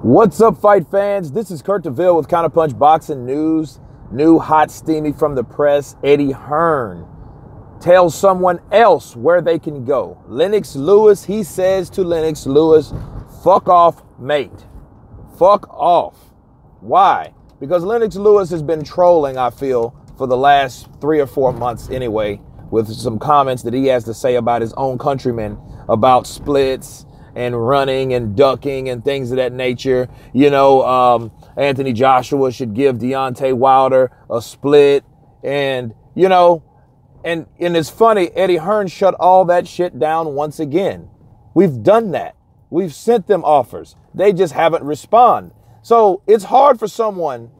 What's up, fight fans? This is Kurt DeVille with Counterpunch Boxing News. New hot steamy from the press. Eddie Hearn tells someone else where they can go. Lennox Lewis, he says to Lennox Lewis, fuck off, mate. Fuck off. Why? Because Lennox Lewis has been trolling, I feel, for the last 3 or 4 months anyway, with some comments that he has to say about his own countrymen, about splits and running and ducking and things of that nature. You know, Anthony Joshua should give Deontay Wilder a split. And, you know, and it's funny, Eddie Hearn shut all that shit down once again. We've done that. We've sent them offers. They just haven't responded. So it's hard for someone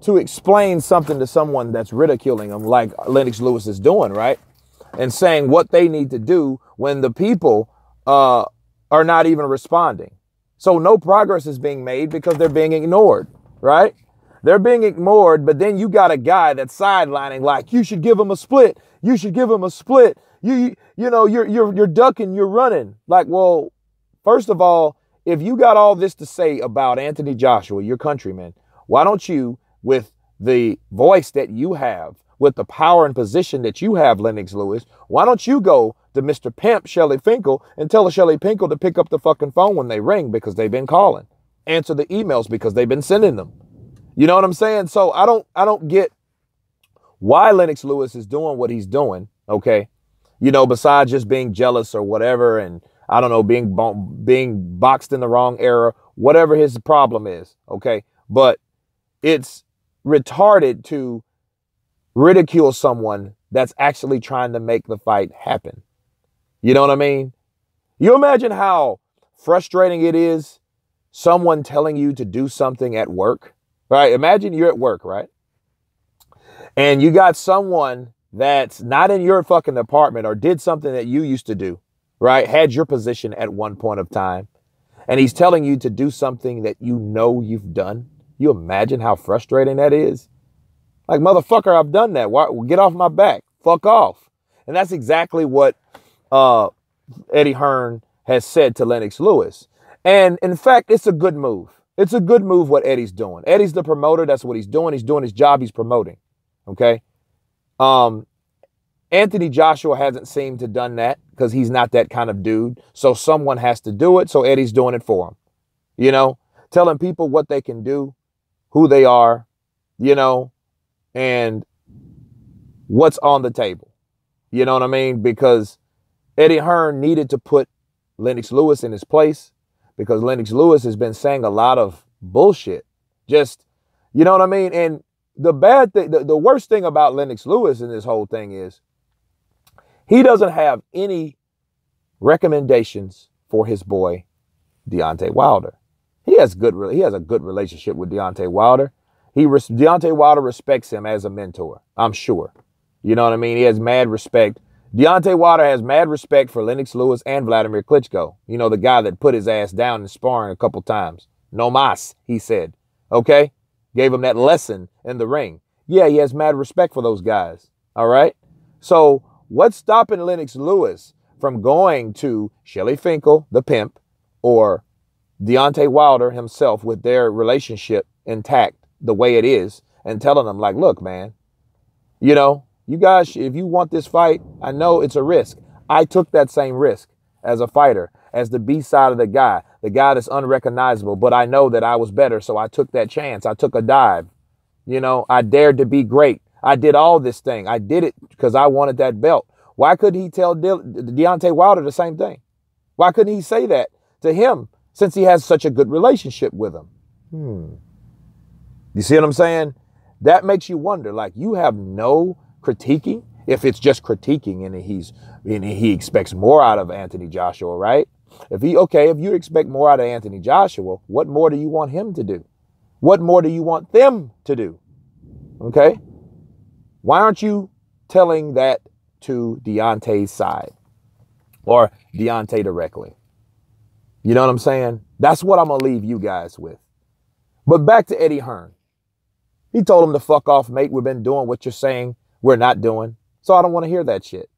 to explain something to someone that's ridiculing them like Lennox Lewis is doing, right? And saying what they need to do when the people are not even responding. So no progress is being made because they're being ignored, right? They're being ignored, but then you got a guy that's sidelining like, you should give him a split. You should give him a split. You know, you're ducking, you're running. Like, well, first of all, if you got all this to say about Anthony Joshua, your countryman, why don't you, with the voice that you have, with the power and position that you have, Lennox Lewis, why don't you go to Mr. Pimp, Shelly Finkel, and tell Shelly Finkel to pick up the fucking phone when they ring because they've been calling. Answer the emails because they've been sending them. You know what I'm saying? So I don't get why Lennox Lewis is doing what he's doing, okay? You know, besides just being jealous or whatever, and I don't know, being boxed in the wrong era, whatever his problem is, okay? But it's retarded to ridicule someone that's actually trying to make the fight happen. You know what I mean? You imagine how frustrating it is, someone telling you to do something at work, right? Imagine you're at work, right? And you got someone that's not in your fucking department or did something that you used to do, right? Had your position at one point of time. And he's telling you to do something that you know you've done. You imagine how frustrating that is? Like, motherfucker, I've done that. Why? Get off my back. Fuck off. And that's exactly what Eddie Hearn has said to Lennox Lewis. And in fact, it's a good move. It's a good move what Eddie's doing. Eddie's the promoter. That's what he's doing. He's doing his job. He's promoting. Okay. Anthony Joshua hasn't seemed to done that because he's not that kind of dude. So someone has to do it. So Eddie's doing it for him. You know, telling people what they can do, who they are, you know, and what's on the table. You know what I mean? Because Eddie Hearn needed to put Lennox Lewis in his place because Lennox Lewis has been saying a lot of bullshit. Just, you know what I mean? And the bad thing, the worst thing about Lennox Lewis in this whole thing is he doesn't have any recommendations for his boy, Deontay Wilder. He has a good relationship with Deontay Wilder. Deontay Wilder respects him as a mentor, I'm sure. You know what I mean? He has mad respect. Deontay Wilder has mad respect for Lennox Lewis and Vladimir Klitschko. You know, the guy that put his ass down in sparring a couple times. No mas, he said. Okay? Gave him that lesson in the ring. Yeah, he has mad respect for those guys. All right? So what's stopping Lennox Lewis from going to Shelly Finkel, the pimp, or Deontay Wilder himself with their relationship intact the way it is and telling them like, look, man, you know, you guys, if you want this fight, I know it's a risk. I took that same risk as a fighter, as the B side of the guy that's unrecognizable, but I know that I was better. So I took that chance. I took a dive. You know, I dared to be great. I did all this thing. I did it because I wanted that belt. Why couldn't he tell Deontay Wilder the same thing? Why couldn't he say that to him since he has such a good relationship with him? You see what I'm saying? That makes you wonder, like, you have no critiquing. If it's just critiquing and he expects more out of Anthony Joshua, right? If you expect more out of Anthony Joshua, what more do you want him to do? What more do you want them to do? Okay? Why aren't you telling that to Deontay's side or Deontay directly? You know what I'm saying? That's what I'm going to leave you guys with. But back to Eddie Hearn. He told him to fuck off, mate. We've been doing what you're saying we're not doing. So I don't want to hear that shit.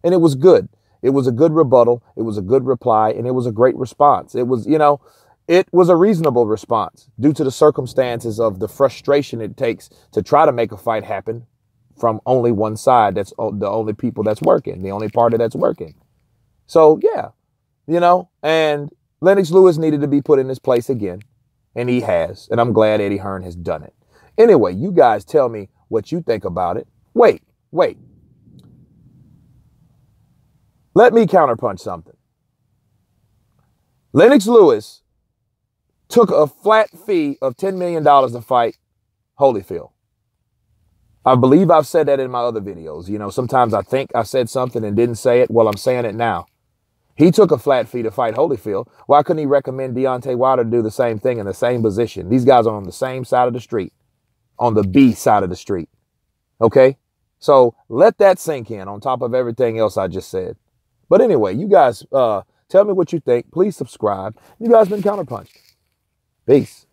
And it was good. It was a good rebuttal. It was a good reply. And it was a great response. It was, you know, it was a reasonable response due to the circumstances of the frustration it takes to try to make a fight happen from only one side. That's the only people that's working, the only party that's working. So, yeah, and Lennox Lewis needed to be put in his place again, and he has. And I'm glad Eddie Hearn has done it. Anyway, you guys tell me what you think about it. Wait. Let me counterpunch something. Lennox Lewis took a flat fee of $10 million to fight Holyfield. I believe I've said that in my other videos. Sometimes I think I said something and didn't say it. Well, I'm saying it now. He took a flat fee to fight Holyfield. Why couldn't he recommend Deontay Wilder to do the same thing in the same position? These guys are on the same side of the street, on the B side of the street. Okay? So let that sink in on top of everything else I just said. But anyway, you guys tell me what you think. Please subscribe. You guys been Counterpunched. Peace.